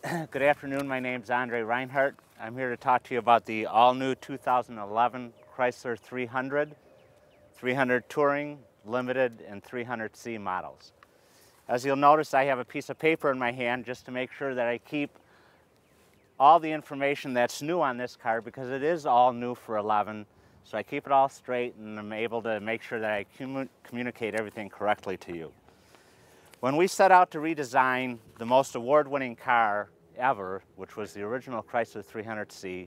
Good afternoon, my name's Reinhardt. I'm here to talk to you about the all-new 2011 Chrysler 300, 300 Touring, Limited, and 300C models. As you'll notice, I have a piece of paper in my hand just to make sure that I keep all the information that's new on this car, because it is all new for 11, so I keep it all straight and I'm able to make sure that I communicate everything correctly to you. When we set out to redesign the most award-winning car ever, which was the original Chrysler 300C,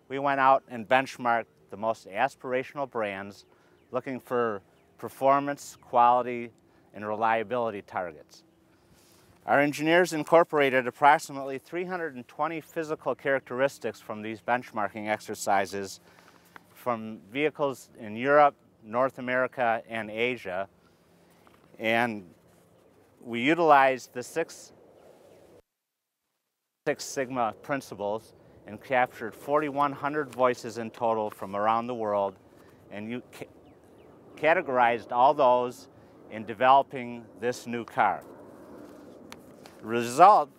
we went out and benchmarked the most aspirational brands, looking for performance, quality, and reliability targets. Our engineers incorporated approximately 320 physical characteristics from these benchmarking exercises from vehicles in Europe, North America, and Asia, and we utilized the Six Sigma principles and captured 4,100 voices in total from around the world, and categorized all those in developing this new car. The result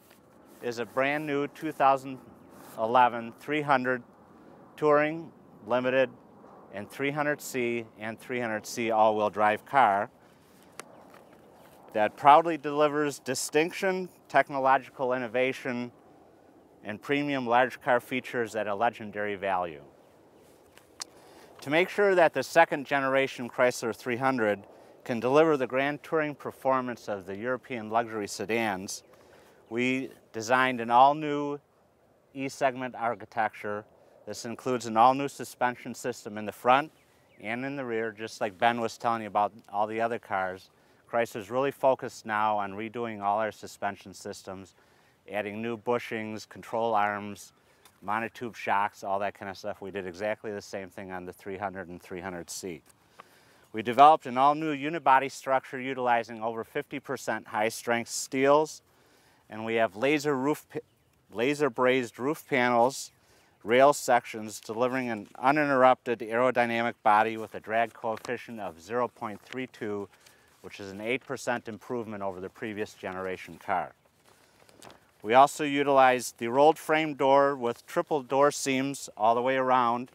is a brand new 2011 300 Touring, Limited, and 300C and 300C all-wheel drive car that proudly delivers distinction, technological innovation, and premium large car features at a legendary value. To make sure that the second generation Chrysler 300 can deliver the grand touring performance of the European luxury sedans, we designed an all-new E-segment architecture. This includes an all-new suspension system in the front and in the rear, just like Ben was telling you about all the other cars. Chrysler's really focused now on redoing all our suspension systems, adding new bushings, control arms, monotube shocks, all that kind of stuff. We did exactly the same thing on the 300 and 300C. We developed an all-new unibody structure utilizing over 50% high-strength steels, and we have laser brazed roof panels, rail sections, delivering an uninterrupted aerodynamic body with a drag coefficient of 0.32, which is an 8% improvement over the previous generation car. We also utilized the rolled frame door with triple door seams all the way around.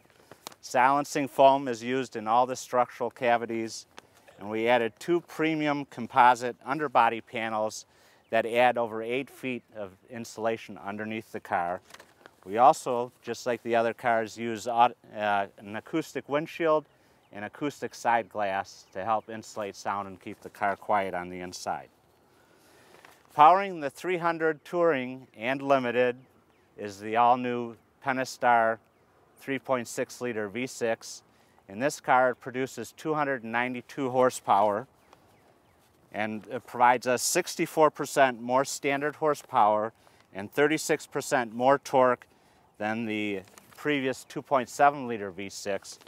Silencing foam is used in all the structural cavities, and we added 2 premium composite underbody panels that add over 8 feet of insulation underneath the car. We also, just like the other cars, use an acoustic windshield and acoustic side glass to help insulate sound and keep the car quiet on the inside. Powering the 300 Touring and Limited is the all-new Pentastar 3.6-liter V6. In this car, it produces 292 horsepower, and it provides us 64% more standard horsepower and 36% more torque than the previous 2.7-liter V6.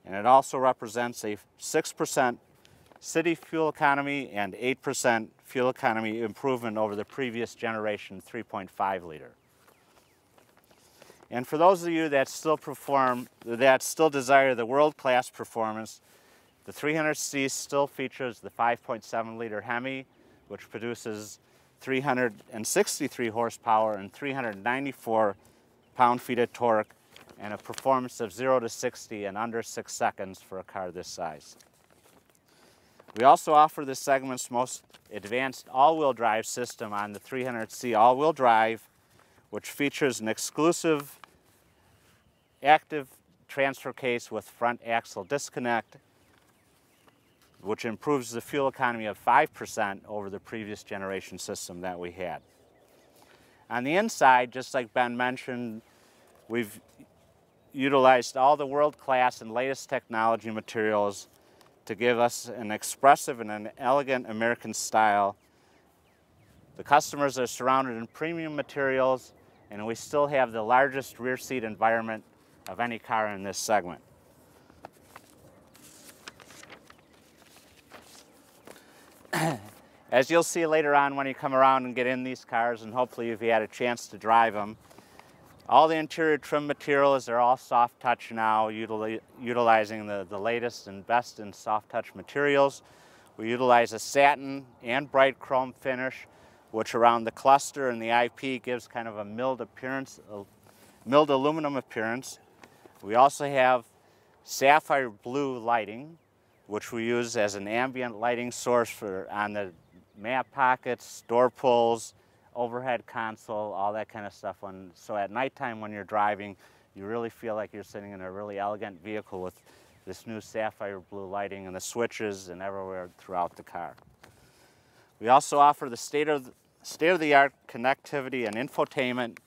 And it also represents a 6% city fuel economy and 8% fuel economy improvement over the previous generation 3.5-liter. And for those of you that still desire the world-class performance, the 300C still features the 5.7-liter Hemi, which produces 363 horsepower and 394 pound-feet of torque, and a performance of 0 to 60 in under 6 seconds for a car this size. We also offer this segment's most advanced all-wheel drive system on the 300C all-wheel drive, which features an exclusive active transfer case with front axle disconnect, which improves the fuel economy of 5% over the previous generation system that we had. On the inside, just like Ben mentioned, we've utilized all the world-class and latest technology materials to give us an expressive and an elegant American style. The customers are surrounded in premium materials, and we still have the largest rear seat environment of any car in this segment. As you'll see later on when you come around and get in these cars, and hopefully if you had a chance to drive them, all the interior trim materials are all soft touch now, utilizing the latest and best in soft touch materials. We utilize a satin and bright chrome finish which around the cluster and the IP gives kind of a milled appearance, a milled aluminum appearance. We also have sapphire blue lighting, which we use as an ambient lighting source on the map pockets, door pulls, overhead console, all that kind of stuff. So at nighttime when you're driving, you really feel like you're sitting in a really elegant vehicle with this new sapphire blue lighting and the switches and everywhere throughout the car. We also offer the state-of-the-art connectivity and infotainment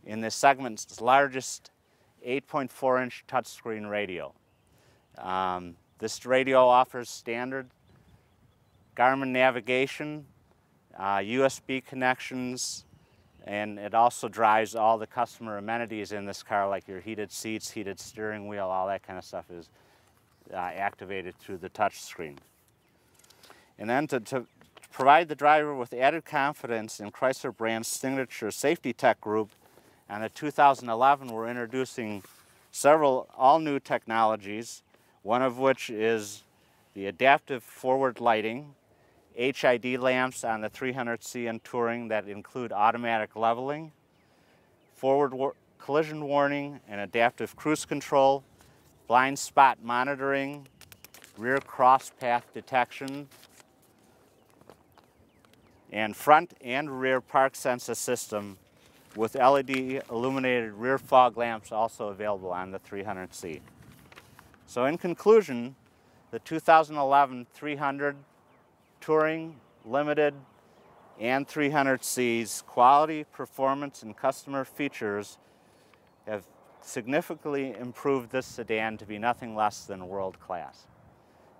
in the segment's largest 8.4-inch touchscreen radio. This radio offers standard Garmin navigation, USB connections, and it also drives all the customer amenities in this car, like your heated seats, heated steering wheel, all that kind of stuff is activated through the touch screen. And then to provide the driver with added confidence in Chrysler brand's signature safety tech group, and in 2011 we're introducing several all-new technologies, one of which is the adaptive forward lighting, HID lamps on the 300C and Touring that include automatic leveling, forward collision warning and adaptive cruise control, blind spot monitoring, rear cross path detection, and front and rear park sensor system with LED illuminated rear fog lamps also available on the 300C. So in conclusion, the 2011 300, Touring, Limited, and 300C's quality, performance, and customer features have significantly improved this sedan to be nothing less than world class.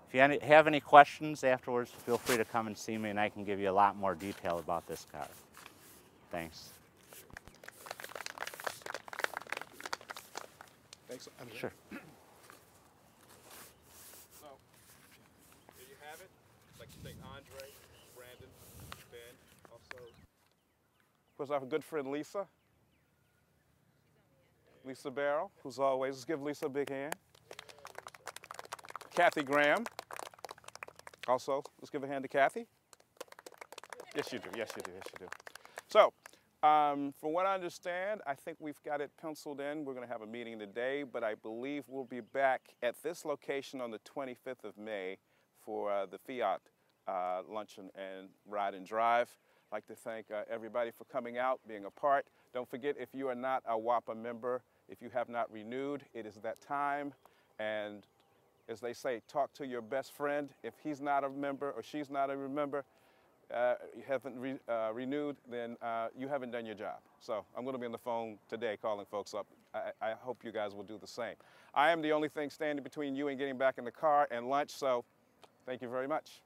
If you have any questions afterwards, feel free to come and see me and I can give you a lot more detail about this car. Thanks. Thanks. Sure. So, there you have it. I'd like to thank Andre, Brandon, Ben, also. Of course, our good friend Lisa. Lisa Barrow, who's always, let's give Lisa a big hand. Kathy Graham. Also, let's give a hand to Kathy. Yes, you do. Yes, you do. Yes, you do. So, from what I understand, I think we've got it penciled in. We're going to have a meeting today, but I believe we'll be back at this location on the 25th of May for the Fiat Luncheon and Ride and Drive. I'd like to thank everybody for coming out, being a part. Don't forget, if you are not a WAPA member, if you have not renewed, it is that time. And as they say, talk to your best friend. If he's not a member or she's not a member, you haven't renewed, then you haven't done your job. So I'm going to be on the phone today calling folks up. I hope you guys will do the same. I am the only thing standing between you and getting back in the car and lunch, so thank you very much.